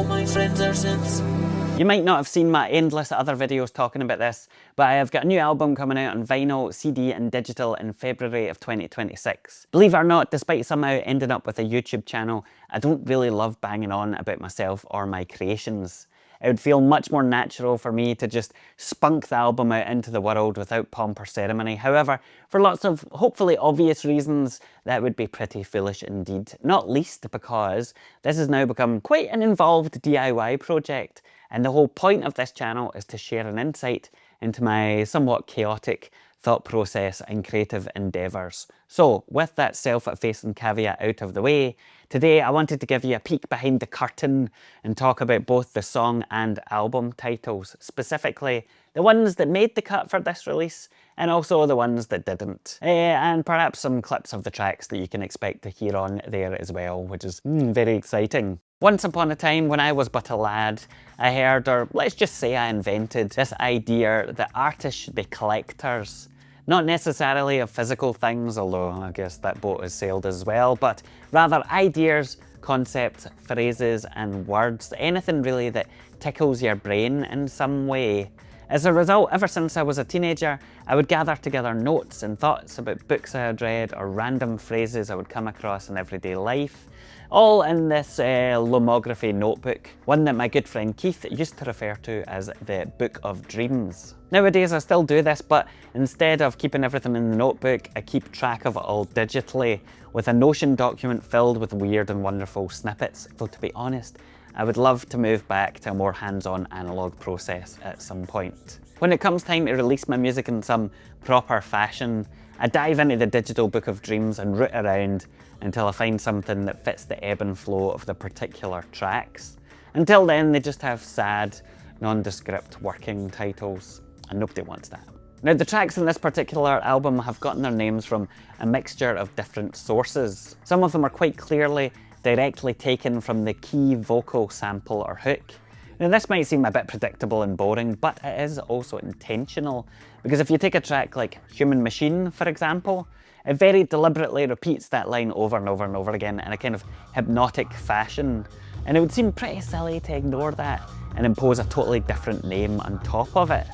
my friends are simps. You might not have seen my endless other videos talking about this, but I have got a new album coming out on vinyl, CD and digital in February of 2026. Believe it or not, despite somehow ending up with a YouTube channel, I don't really love banging on about myself or my creations. It would feel much more natural for me to just spunk the album out into the world without pomp or ceremony. However, for lots of hopefully obvious reasons, that would be pretty foolish indeed. Not least because this has now become quite an involved DIY project, and the whole point of this channel is to share an insight into my somewhat chaotic thought process and creative endeavours. So, with that self-effacing caveat out of the way, today I wanted to give you a peek behind the curtain and talk about both the song and album titles, specifically the ones that made the cut for this release and also the ones that didn't. And perhaps some clips of the tracks that you can expect to hear on there as well, which is very exciting. Once upon a time, when I was but a lad, I heard, or let's just say I invented, this idea that artists should be collectors. Not necessarily of physical things, although I guess that boat has sailed as well, but rather ideas, concepts, phrases and words, anything really that tickles your brain in some way. As a result, ever since I was a teenager, I would gather together notes and thoughts about books I had read or random phrases I would come across in everyday life, all in this lomography notebook, one that my good friend Keith used to refer to as the Book of Dreams. Nowadays I still do this, but instead of keeping everything in the notebook, I keep track of it all digitally with a Notion document filled with weird and wonderful snippets, though to be honest, I would love to move back to a more hands-on analog process at some point. When it comes time to release my music in some proper fashion, I dive into the digital Book of Dreams and root around until I find something that fits the ebb and flow of the particular tracks. Until then, they just have sad, nondescript working titles, and nobody wants that. Now, the tracks in this particular album have gotten their names from a mixture of different sources. Some of them are quite clearly directly taken from the key vocal sample or hook. Now, this might seem a bit predictable and boring, but it is also intentional, because if you take a track like Human Machine, for example, it very deliberately repeats that line over and over and over again in a kind of hypnotic fashion, and it would seem pretty silly to ignore that and impose a totally different name on top of it.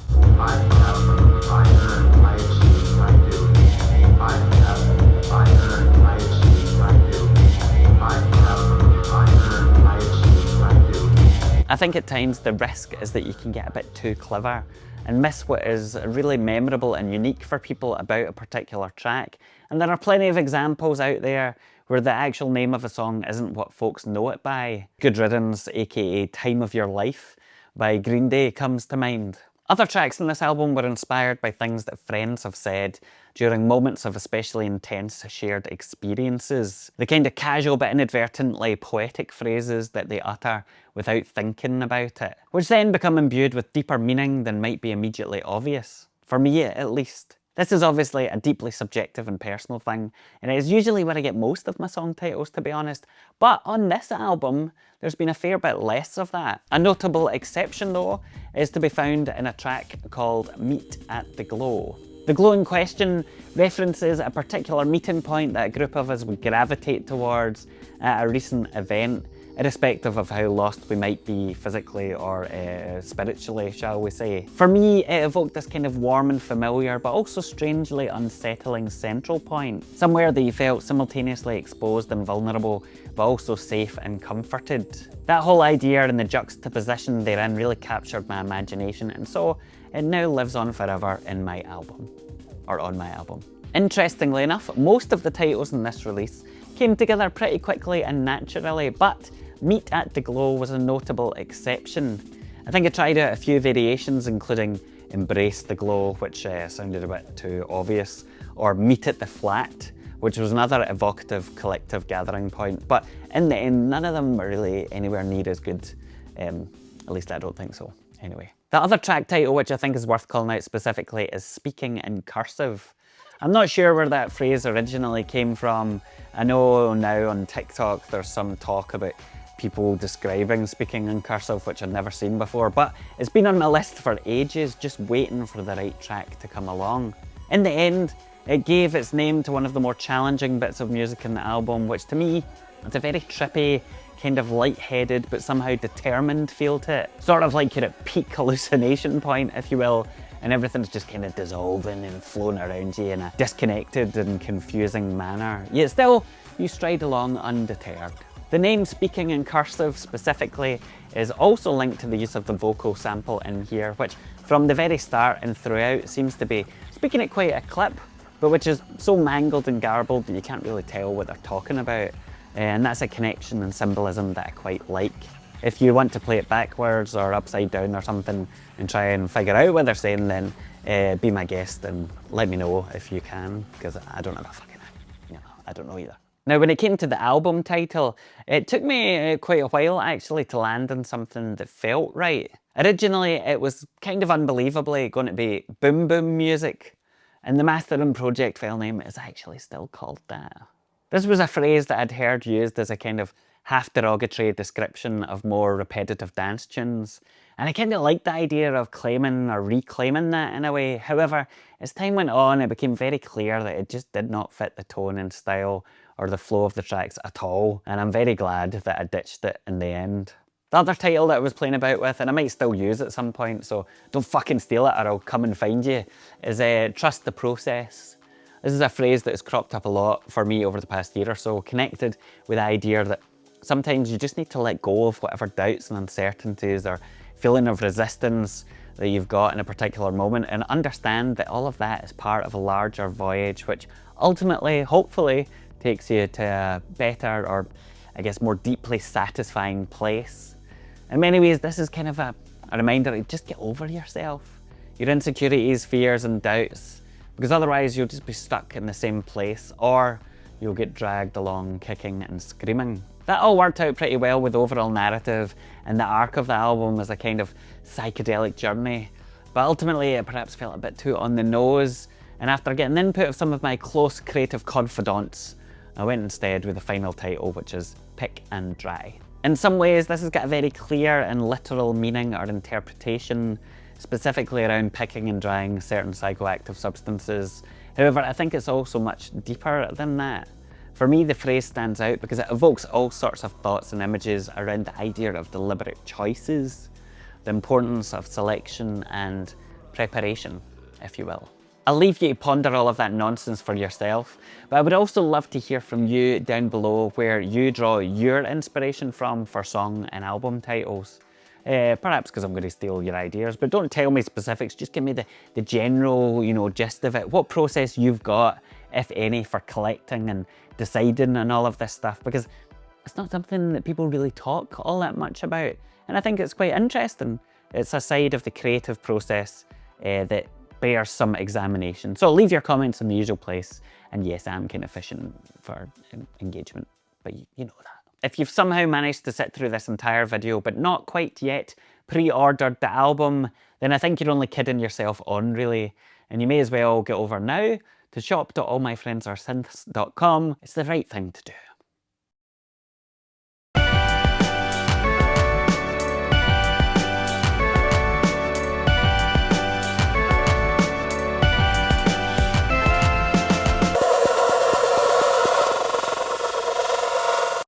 I think at times the risk is that you can get a bit too clever and miss what is really memorable and unique for people about a particular track. And there are plenty of examples out there where the actual name of a song isn't what folks know it by. Good Riddance, aka Time of Your Life by Green Day comes to mind. Other tracks in this album were inspired by things that friends have said during moments of especially intense shared experiences. The kind of casual but inadvertently poetic phrases that they utter without thinking about it, which then become imbued with deeper meaning than might be immediately obvious. For me, at least. This is obviously a deeply subjective and personal thing, and it is usually where I get most of my song titles, to be honest. But on this album, there's been a fair bit less of that. A notable exception, though, is to be found in a track called Meet at the Glow. The glow in question references a particular meeting point that a group of us would gravitate towards at a recent event, irrespective of how lost we might be physically or spiritually, shall we say. For me, it evoked this kind of warm and familiar, but also strangely unsettling central point. Somewhere that you felt simultaneously exposed and vulnerable, but also safe and comforted. That whole idea and the juxtaposition therein really captured my imagination, and so it now lives on forever in my album, or on my album. Interestingly enough, most of the titles in this release came together pretty quickly and naturally, but Meet at the Glow was a notable exception. I think I tried out a few variations, including Embrace the Glow, which sounded a bit too obvious, or Meet at the Flat, which was another evocative collective gathering point, but in the end, none of them were really anywhere near as good. At least I don't think so, anyway. The other track title, which I think is worth calling out specifically, is Speaking in Cursive. I'm not sure where that phrase originally came from. I know now on TikTok there's some talk about people describing speaking in cursive, which I'd never seen before, but it's been on my list for ages, just waiting for the right track to come along. In the end, it gave its name to one of the more challenging bits of music in the album, which to me, it's a very trippy, kind of lightheaded but somehow determined feel to it. Sort of like you're at peak hallucination point, if you will, and everything's just kind of dissolving and flowing around you in a disconnected and confusing manner. Yet still, you stride along undeterred. The name Speaking in Cursive specifically is also linked to the use of the vocal sample in here, which from the very start and throughout seems to be speaking at quite a clip, but which is so mangled and garbled that you can't really tell what they're talking about. And that's a connection and symbolism that I quite like. If you want to play it backwards or upside down or something and try and figure out what they're saying, then be my guest and let me know if you can, because I don't have a fucking, I don't know either. Now, when it came to the album title, it took me quite a while actually to land on something that felt right. Originally, it was kind of unbelievably going to be Boom Boom Music, and the Mastering Project file name is actually still called that. This was a phrase that I'd heard used as a kind of half-derogatory description of more repetitive dance tunes, and I kind of liked the idea of claiming or reclaiming that in a way. However, as time went on, it became very clear that it just did not fit the tone and style or the flow of the tracks at all, and I'm very glad that I ditched it in the end. The other title that I was playing about with, and I might still use at some point, so don't fucking steal it or I'll come and find you, is Trust the Process. This is a phrase that has cropped up a lot for me over the past year or so, connected with the idea that sometimes you just need to let go of whatever doubts and uncertainties or feeling of resistance that you've got in a particular moment, and understand that all of that is part of a larger voyage, which ultimately, hopefully, takes you to a better, or I guess more deeply satisfying place. In many ways, this is kind of a reminder to just get over yourself, your insecurities, fears and doubts, because otherwise you'll just be stuck in the same place, or you'll get dragged along kicking and screaming. That all worked out pretty well with the overall narrative and the arc of the album as a kind of psychedelic journey, but ultimately it perhaps felt a bit too on the nose, and after getting the input of some of my close creative confidants, I went instead with the final title, which is Pick and Dry. In some ways, this has got a very clear and literal meaning or interpretation, specifically around picking and drying certain psychoactive substances. However, I think it's also much deeper than that. For me, the phrase stands out because it evokes all sorts of thoughts and images around the idea of deliberate choices, the importance of selection and preparation, if you will. I'll leave you to ponder all of that nonsense for yourself, but I would also love to hear from you down below where you draw your inspiration from for song and album titles. Perhaps because I'm going to steal your ideas, but don't tell me specifics, just give me the general, gist of it. What process you've got, if any, for collecting and deciding and all of this stuff, because it's not something that people really talk all that much about. And I think it's quite interesting. It's a side of the creative process that bears some examination. So leave your comments in the usual place. And yes, I'm kind of fishing for engagement, but you know that. If you've somehow managed to sit through this entire video, but not quite yet pre-ordered the album, then I think you're only kidding yourself on, really. And you may as well get over now to shop.allmyfriendsaresynths.com. It's the right thing to do.